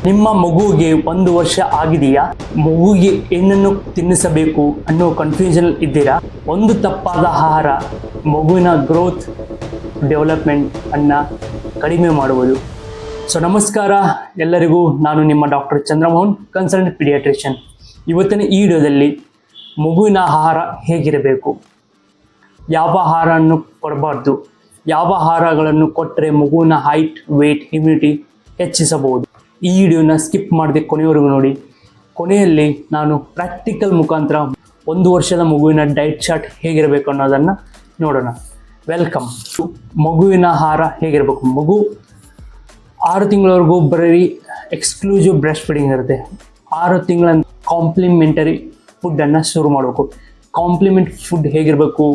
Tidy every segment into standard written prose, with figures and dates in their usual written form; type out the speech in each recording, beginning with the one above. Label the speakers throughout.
Speaker 1: ನಿಮ್ಮ ಮಗುವಿಗೆ 1 ವರ್ಷ ಆಗಿದೆಯಾ? ಮಗುವಿಗೆ ಏನನ್ನು ತಿನ್ನಿಸಬೇಕು ಅನ್ನೋ ಕನ್ಫ್ಯೂಷನ್ ಇದ್ದೀರಾ? ಒಂದು ತಪ್ಪಾದ ಆಹಾರ ಮಗುವಿನ ಗ್ರೋತ್ ಡೆವಲಪ್ಮೆಂಟ್ ಅನ್ನು ಕಡಿಮೆ ಮಾಡುವುದು. ಸೊ ನಮಸ್ಕಾರ ಎಲ್ಲರಿಗೂ, ನಾನು ನಿಮ್ಮ ಡಾಕ್ಟರ್ ಚಂದ್ರಮೋಹನ್, ಕನ್ಸಲ್ಟೆಂಟ್ ಪೀಡಿಯಾಟ್ರಿಷಿಯನ್. ಇವತ್ತಿನ ಈ ವಿಡಿಯೋದಲ್ಲಿ ಮಗುವಿನ ಆಹಾರ ಹೇಗಿರಬೇಕು, ಯಾವ ಆಹಾರವನ್ನು ಕೊಡಬಾರ್ದು, ಯಾವ ಆಹಾರಗಳನ್ನು ಕೊಟ್ಟರೆ ಮಗುವಿನ ಹೈಟ್, ವೇಟ್, ಇಮ್ಯುನಿಟಿ ಹೆಚ್ಚಿಸಬಹುದು. ಈ ವಿಡಿಯೋನ ಸ್ಕಿಪ್ ಮಾಡದೆ ಕೊನೆಯವರೆಗೂ ನೋಡಿ. ಕೊನೆಯಲ್ಲಿ ನಾನು ಪ್ರಾಕ್ಟಿಕಲ್ ಮುಖಾಂತರ 1 ವರ್ಷದ ಮಗುವಿನ ಡಯಟ್ ಚಾರ್ಟ್ ಹೇಗಿರಬೇಕು ಅನ್ನೋದನ್ನು ನೋಡೋಣ. ವೆಲ್ಕಮ್. ಮಗುವಿನ ಆಹಾರ ಹೇಗಿರಬೇಕು? ಮಗು 6 ತಿಂಗಳವರೆಗೂ ಬರೀ ಎಕ್ಸ್ಕ್ಲೂಸಿವ್ ಬ್ರೆಸ್ಟ್ ಫೀಡಿಂಗ್ ಇರುತ್ತೆ. 6 ತಿಂಗಳ ಕಾಂಪ್ಲಿಮೆಂಟರಿ ಫುಡ್ಡನ್ನು ಶುರು ಮಾಡಬೇಕು. ಕಾಂಪ್ಲಿಮೆಂಟ್ ಫುಡ್ ಹೇಗಿರಬೇಕು,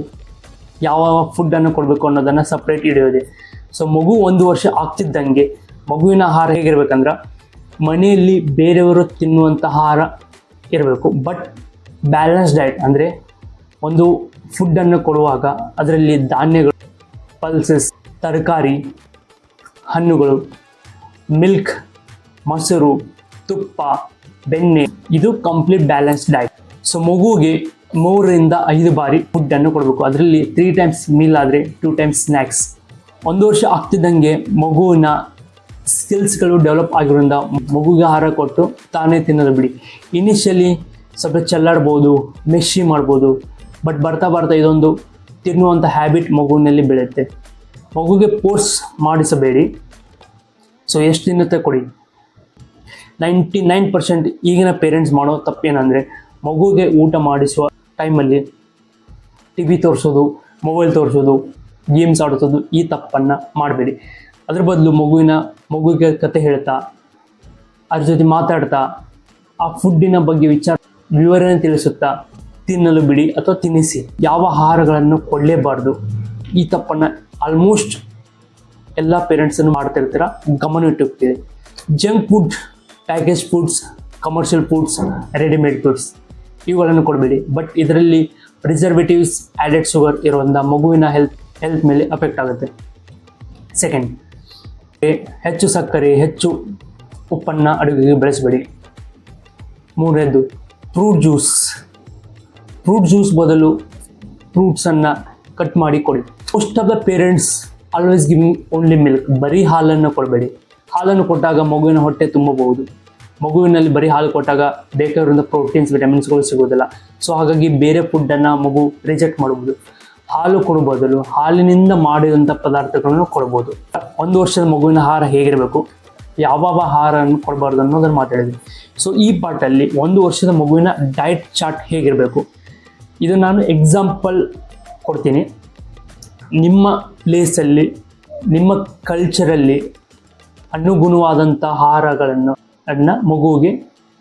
Speaker 1: ಯಾವ ಫುಡ್ಡನ್ನು ಕೊಡಬೇಕು ಅನ್ನೋದನ್ನು ಸಪ್ರೇಟ್ ವಿಡಿಯೋ ಇದೆ. ಸೊ ಮಗು 1 ವರ್ಷ ಆಗ್ತಿದ್ದಂಗೆ ಮಗುವಿನ ಆಹಾರ ಹೇಗಿರ್ಬೇಕಂದ್ರೆ, ಮನೆಯಲ್ಲಿ ಬೇರೆಯವರು ತಿನ್ನುವಂಥ ಆಹಾರ ಇರಬೇಕು, ಬಟ್ ಬ್ಯಾಲೆನ್ಸ್ ಡಯಟ್. ಅಂದರೆ ಒಂದು ಫುಡ್ಡನ್ನು ಕೊಡುವಾಗ ಅದರಲ್ಲಿ ಧಾನ್ಯಗಳು, ಪಲ್ಸಸ್, ತರಕಾರಿ, ಹಣ್ಣುಗಳು, ಮಿಲ್ಕ್, ಮೊಸರು, ತುಪ್ಪ, ಬೆಣ್ಣೆ, ಇದು ಕಂಪ್ಲೀಟ್ ಬ್ಯಾಲೆನ್ಸ್ ಡಯಟ್. ಸೊ ಮಗುವಿಗೆ 3 ರಿಂದ 5 ಬಾರಿ ಫುಡ್ಡನ್ನು ಕೊಡಬೇಕು. ಅದರಲ್ಲಿ 3 ಟೈಮ್ಸ್ ಮೀಲ್ ಆದರೆ 2 ಟೈಮ್ಸ್ ಸ್ನ್ಯಾಕ್ಸ್. 1 ವರ್ಷ ಆಗ್ತಿದ್ದಂಗೆ ಮಗುವಿನ ಸ್ಕಿಲ್ಸ್ಗಳು ಡೆವಲಪ್ ಆಗಿರೋದ್ರಿಂದ ಮಗುಗೆ ಆಹಾರ ಕೊಟ್ಟು ತಾನೇ ತಿನ್ನೋದು ಬಿಡಿ. ಇನಿಷಿಯಲಿ ಸ್ವಲ್ಪ ಚೆಲ್ಲಾಡ್ಬೋದು, ಮೆಶಿ ಮಾಡ್ಬೋದು, ಬಟ್ ಬರ್ತಾ ಬರ್ತಾ ಇದೊಂದು ತಿನ್ನುವಂಥ ಹ್ಯಾಬಿಟ್ ಮಗುವಿನಲ್ಲಿ ಬೆಳೆಯುತ್ತೆ. ಮಗುಗೆ ಫೋರ್ಸ್ ಮಾಡಿಸಬೇಡಿ. ಸೊ ಎಷ್ಟು ತಿನ್ನುತ್ತೆ ಕೊಡಿ. 99% ಈಗಿನ ಪೇರೆಂಟ್ಸ್ ಮಾಡೋ ತಪ್ಪೇನೆಂದರೆ, ಮಗುಗೆ ಊಟ ಮಾಡಿಸುವ ಟೈಮಲ್ಲಿ ಟಿವಿ ತೋರಿಸೋದು, ಮೊಬೈಲ್ ತೋರಿಸೋದು, ಗೇಮ್ಸ್ ಆಡಿಸೋದು, ಈ ತಪ್ಪನ್ನು ಮಾಡಬೇಡಿ. ಅದ್ರ ಬದಲು ಮಗುವಿಗೆ ಕತೆ ಹೇಳ್ತಾ, ಅದ್ರ ಜೊತೆ ಮಾತಾಡ್ತಾ, ಆ ಫುಡ್ಡಿನ ಬಗ್ಗೆ ವಿವರಣೆ ತಿಳಿಸುತ್ತಾ ತಿನ್ನಲು ಬಿಡಿ ಅಥವಾ ತಿನ್ನಿಸಿ. ಯಾವ ಆಹಾರಗಳನ್ನು ಕೊಡಲೇಬಾರ್ದು, ಈ ತಪ್ಪನ್ನು ಆಲ್ಮೋಸ್ಟ್ ಎಲ್ಲ ಪೇರೆಂಟ್ಸನ್ನು ಮಾಡ್ತಿರ್ತೀರ, ಗಮನವಿಟ್ಟಿರ್ತೀರಿ. Junk food, package foods, commercial foods, readymade foods ಇವುಗಳನ್ನು ಕೊಡಬೇಡಿ. ಬಟ್ ಇದರಲ್ಲಿ ಪ್ರಿಸರ್ವೇಟಿವ್ಸ್, ಆ್ಯಡೆಡ್ ಶುಗರ್ ಇರೋದ್ರಿಂದ ಮಗುವಿನ ಹೆಲ್ತ್ ಮೇಲೆ ಅಫೆಕ್ಟ್ ಆಗುತ್ತೆ. ಸೆಕೆಂಡ್, ಹೆಚ್ಚು ಸಕ್ಕರೆ, ಹೆಚ್ಚು ಉಪ್ಪನ್ನು ಅಡುಗೆಗೆ ಬಳಸಬೇಡಿ. 3ನೇದು, ಫ್ರೂಟ್ ಜ್ಯೂಸ್ ಬದಲು ಫ್ರೂಟ್ಸನ್ನು ಕಟ್ ಮಾಡಿ ಕೊಡಿ. Most of the parents always giving only milk. ಬರೀ ಹಾಲನ್ನು ಕೊಡಬೇಡಿ. ಹಾಲನ್ನು ಕೊಟ್ಟಾಗ ಮಗುವಿನ ಹೊಟ್ಟೆ ತುಂಬಬಹುದು. ಮಗುವಿನಲ್ಲಿ ಬರೀ ಹಾಲು ಕೊಟ್ಟಾಗ ಬೇಕಾಗಿರೋಂಥ ಪ್ರೋಟೀನ್ಸ್, ವಿಟಮಿನ್ಸ್ಗಳು ಸಿಗೋದಿಲ್ಲ. ಸೊ ಹಾಗಾಗಿ ಬೇರೆ ಫುಡ್ಡನ್ನು ಮಗು ರಿಜೆಕ್ಟ್ ಮಾಡ್ಬೋದು. ಹಾಲು ಕೊಡೋ ಬದಲು ಹಾಲಿನಿಂದ ಮಾಡಿದಂಥ ಪದಾರ್ಥಗಳನ್ನು ಕೊಡ್ಬೋದು. 1 ವರ್ಷದ ಮಗುವಿನ ಆಹಾರ ಹೇಗಿರಬೇಕು, ಯಾವ ಆಹಾರವನ್ನು ಕೊಡಬಾರ್ದು ಅನ್ನೋದನ್ನು ಮಾತಾಡಿದ್ವಿ. ಸೊ ಈ ಪಾರ್ಟಲ್ಲಿ 1 ವರ್ಷದ ಮಗುವಿನ ಡಯಟ್ ಚಾರ್ಟ್ ಹೇಗಿರಬೇಕು, ಇದು ನಾನು ಎಕ್ಸಾಂಪಲ್ ಕೊಡ್ತೀನಿ. ನಿಮ್ಮ ಪ್ಲೇಸಲ್ಲಿ, ನಿಮ್ಮ ಕಲ್ಚರಲ್ಲಿ ಅನುಗುಣವಾದಂಥ ಆಹಾರಗಳನ್ನು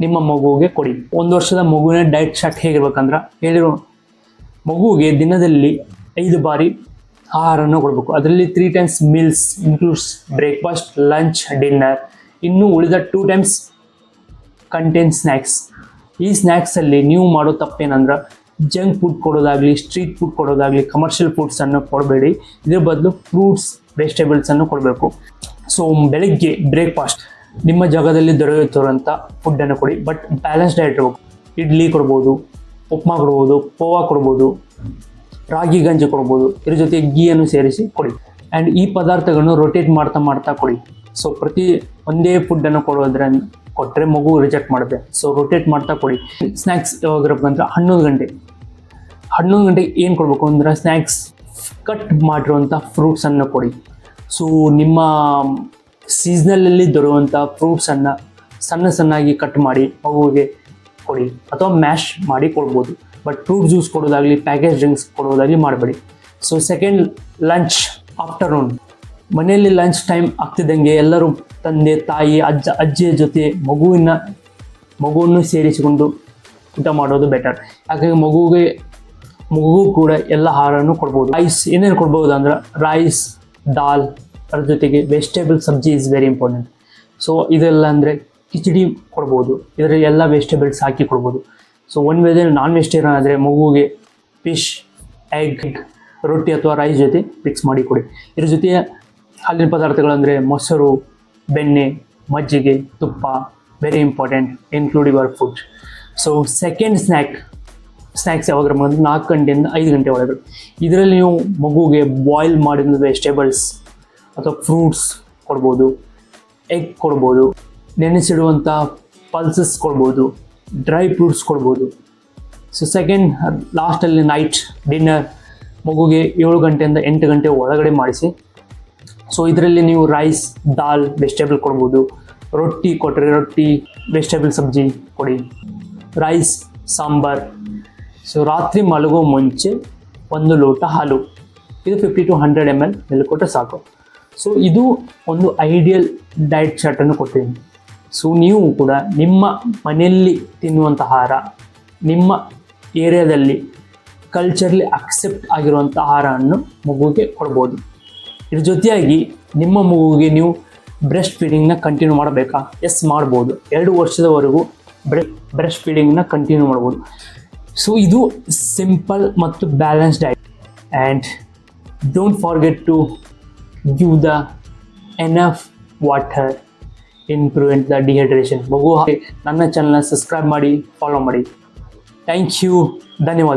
Speaker 1: ನಿಮ್ಮ ಮಗುವಿಗೆ ಕೊಡಿ. 1 ವರ್ಷದ ಮಗುವಿನ ಡಯಟ್ ಚಾರ್ಟ್ ಹೇಗಿರ್ಬೇಕಂದ್ರೆ, ಹೇಳಿರೋ ಮಗುವಿಗೆ ದಿನದಲ್ಲಿ 5 ಬಾರಿ ಆಹಾರವನ್ನು ಕೊಡಬೇಕು. ಅದರಲ್ಲಿ 3 times meals includes breakfast, lunch, dinner. ಇನ್ನು ಉಳಿದ 2 ಟೈಮ್ಸ್ ಕಂಟೇನ್ ಸ್ನ್ಯಾಕ್ಸ್. ಈ ಸ್ನ್ಯಾಕ್ಸಲ್ಲಿ ನೀವು ಮಾಡೋ ತಪ್ಪೇನಂದ್ರೆ, ಜಂಕ್ ಫುಡ್ ಕೊಡೋದಾಗಲಿ, ಸ್ಟ್ರೀಟ್ ಫುಡ್ ಕೊಡೋದಾಗಲಿ, ಕಮರ್ಷಿಯಲ್ ಫುಡ್ಸನ್ನು ಕೊಡಬೇಡಿ. ಇದ್ರ ಬದಲು ಫ್ರೂಟ್ಸ್, ವೆಜಿಟೇಬಲ್ಸನ್ನು ಕೊಡಬೇಕು. ಸೊ ಬೆಳಗ್ಗೆ ಬ್ರೇಕ್ಫಾಸ್ಟ್ ನಿಮ್ಮ ಜಾಗದಲ್ಲಿ ದೊರೆಯುತ್ತಿರುವಂಥ ಫುಡ್ಡನ್ನು ಕೊಡಿ, ಬಟ್ ಬ್ಯಾಲೆನ್ಸ್ ಡಯಟ್ ಇರಬೇಕು. ಇಡ್ಲಿ ಕೊಡ್ಬೋದು, ಉಪ್ಮಾ ಕೊಡ್ಬೋದು, ಪೋವಾ ಕೊಡ್ಬೋದು, ರಾಗಿ ಗಂಜಿ ಕೊಡ್ಬೋದು. ಇದ್ರ ಜೊತೆ ಗೀಯನ್ನು ಸೇರಿಸಿ ಕೊಡಿ. ಆ್ಯಂಡ್ ಈ ಪದಾರ್ಥಗಳನ್ನು ರೊಟೇಟ್ ಮಾಡ್ತಾ ಕೊಡಿ. ಸೊ ಒಂದೇ ಫುಡ್ಡನ್ನು ಕೊಟ್ಟರೆ ಮಗು ರಿಜೆಕ್ಟ್ ಮಾಡುತ್ತೆ. ಸೊ ರೊಟೇಟ್ ಮಾಡ್ತಾ ಕೊಡಿ. ಸ್ನ್ಯಾಕ್ಸ್ ಯಾವಾಗಿರಬೇಕಂದ್ರೆ 11 ಗಂಟೆಗೆ ಏನು ಕೊಡಬೇಕು ಅಂದ್ರೆ, ಸ್ನ್ಯಾಕ್ಸ್ ಕಟ್ ಮಾಡಿರುವಂಥ ಫ್ರೂಟ್ಸನ್ನು ಕೊಡಿ. ಸೊ ನಿಮ್ಮ ಸೀಸ್ನಲಲ್ಲಿ ದೊರೆಯುವಂಥ ಫ್ರೂಟ್ಸನ್ನು ಸಣ್ಣಾಗಿ ಕಟ್ ಮಾಡಿ ಮಗುವಿಗೆ ಕೊಡಿ, ಅಥವಾ ಮ್ಯಾಶ್ ಮಾಡಿ ಕೊಡ್ಬೋದು. ಬಟ್ ಫ್ರೂಟ್ ಜ್ಯೂಸ್ ಕೊಡೋದಾಗಲಿ, ಪ್ಯಾಕೇಜ್ ಡ್ರಿಂಕ್ಸ್ ಕೊಡೋದಾಗಲಿ ಮಾಡಬೇಡಿ. So second, lunch afternoon. ಮನೆಯಲ್ಲಿ ಲಂಚ್ ಟೈಮ್ ಆಗ್ತಿದ್ದಂಗೆ ಎಲ್ಲರೂ ತಂದೆ, ತಾಯಿ, ಅಜ್ಜಿಯ ಜೊತೆ ಮಗುವನ್ನು ಸೇರಿಸಿಕೊಂಡು ಊಟ ಮಾಡೋದು ಬೆಟರ್. ಯಾಕಂದರೆ ಮಗು ಕೂಡ ಎಲ್ಲ ಆಹಾರವನ್ನು ಕೊಡ್ಬೋದು. ರೈಸ್ ಏನೇನು ಕೊಡ್ಬೋದು ಅಂದ್ರೆ, ರೈಸ್, ದಾಲ್, ಅದ್ರ ಜೊತೆಗೆ vegetable sabzi is very important. So ಇದೆಲ್ಲ ಅಂದರೆ ಕಿಚಡಿ ಕೊಡ್ಬೋದು. ಇದರಲ್ಲಿ ಎಲ್ಲ ವೆಜಿಟೇಬಲ್ಸ್ ಹಾಕಿ ಕೊಡ್ಬೋದು. ಸೊ ಒಂದು ವೇಳೆ ನಾನ್ ವೆಜಿಟೇರಿಯನ್ ಆದರೆ ಮಗುವಿಗೆ ಫಿಶ್, ಎಗ್, ರೊಟ್ಟಿ ಅಥವಾ ರೈಸ್ ಜೊತೆ ಮಿಕ್ಸ್ ಮಾಡಿ ಕೊಡಿ. ಇದ್ರ ಜೊತೆ ಹಾಲಿನ ಪದಾರ್ಥಗಳಂದರೆ ಮೊಸರು, ಬೆಣ್ಣೆ, ಮಜ್ಜಿಗೆ, ತುಪ್ಪ, very important, include your food. So second snacks ಯಾವಾಗ 4 ಗಂಟೆಯಿಂದ 5 ಗಂಟೆ ಒಳಗಡೆ. ಇದರಲ್ಲಿ ನೀವು ಮಗುಗೆ ಬಾಯ್ಲ್ ಮಾಡಿದ ವೆಜಿಟೇಬಲ್ಸ್ ಅಥವಾ ಫ್ರೂಟ್ಸ್ ಕೊಡ್ಬೋದು, ಎಗ್ ಕೊಡ್ಬೋದು, ನೆನೆಸಿಡುವಂಥ ಪಲ್ಸಸ್ ಕೊಡ್ಬೋದು, ಡ್ರೈ ಫ್ರೂಟ್ಸ್ ಕೊಡ್ಬೋದು. ಸೊ ಸೆಕೆಂಡ್ ಲಾಸ್ಟಲ್ಲಿ ನೈಟ್ ಡಿನ್ನರ್ ಮಗುಗೆ 7 ಗಂಟೆಯಿಂದ 8 ಗಂಟೆ ಒಳಗಡೆ ಮಾಡಿಸಿ. ಸೊ ಇದರಲ್ಲಿ ನೀವು ರೈಸ್, ದಾಲ್, ವೆಜಿಟೇಬಲ್ ಕೊಡ್ಬೋದು. ರೊಟ್ಟಿ ಕೊಟ್ಟರೆ ರೊಟ್ಟಿ, ವೆಜಿಟೇಬಲ್ ಸಬ್ಜಿ ಕೊಡಿ, ರೈಸ್, ಸಾಂಬಾರ್. ಸೊ ರಾತ್ರಿ ಮಲಗೋ ಮುಂಚೆ 1 ಲೋಟ ಹಾಲು, ಇದು 50 to 100 ml ಮಿಲ್ಕ್ ಕೊಟ್ಟರೆ ಸಾಕು. ಸೊ ಇದು ಒಂದು ಐಡಿಯಲ್ ಡಯಟ್ ಚಾರ್ಟನ್ನು ಕೊಡ್ತೀನಿ. ಸೊ ನೀವು ಕೂಡ ನಿಮ್ಮ ಮನೆಯಲ್ಲಿ ತಿನ್ನುವಂಥ ಆಹಾರ, ನಿಮ್ಮ ಏರಿಯಾದಲ್ಲಿ ಕಲ್ಚರ್ಲಿ ಅಕ್ಸೆಪ್ಟ್ ಆಗಿರುವಂಥ ಆಹಾರವನ್ನು ಮಗುವಿಗೆ ಕೊಡ್ಬೋದು. ಇದ್ರ ಜೊತೆಯಾಗಿ ನಿಮ್ಮ ಮಗುವಿಗೆ ನೀವು ಬ್ರೆಸ್ಟ್ ಫೀಡಿಂಗ್ನ ಕಂಟಿನ್ಯೂ ಮಾಡಬೇಕಾ? ಎಸ್, ಮಾಡ್ಬೋದು. 2 ವರ್ಷದವರೆಗೂ ಬ್ರೆಸ್ಟ್ ಫೀಡಿಂಗ್ನ ಕಂಟಿನ್ಯೂ ಮಾಡ್ಬೋದು. ಸೊ ಇದು ಸಿಂಪಲ್ ಮತ್ತು balance diet. And don't forget to give the enough water in prevent the dehydration. ಮಗು ನನ್ನ ಚಾನಲ್ನ ಸಬ್ಸ್ಕ್ರೈಬ್ ಮಾಡಿ, ಫಾಲೋ ಮಾಡಿ. ಥ್ಯಾಂಕ್ ಯು, ಧನ್ಯವಾದ.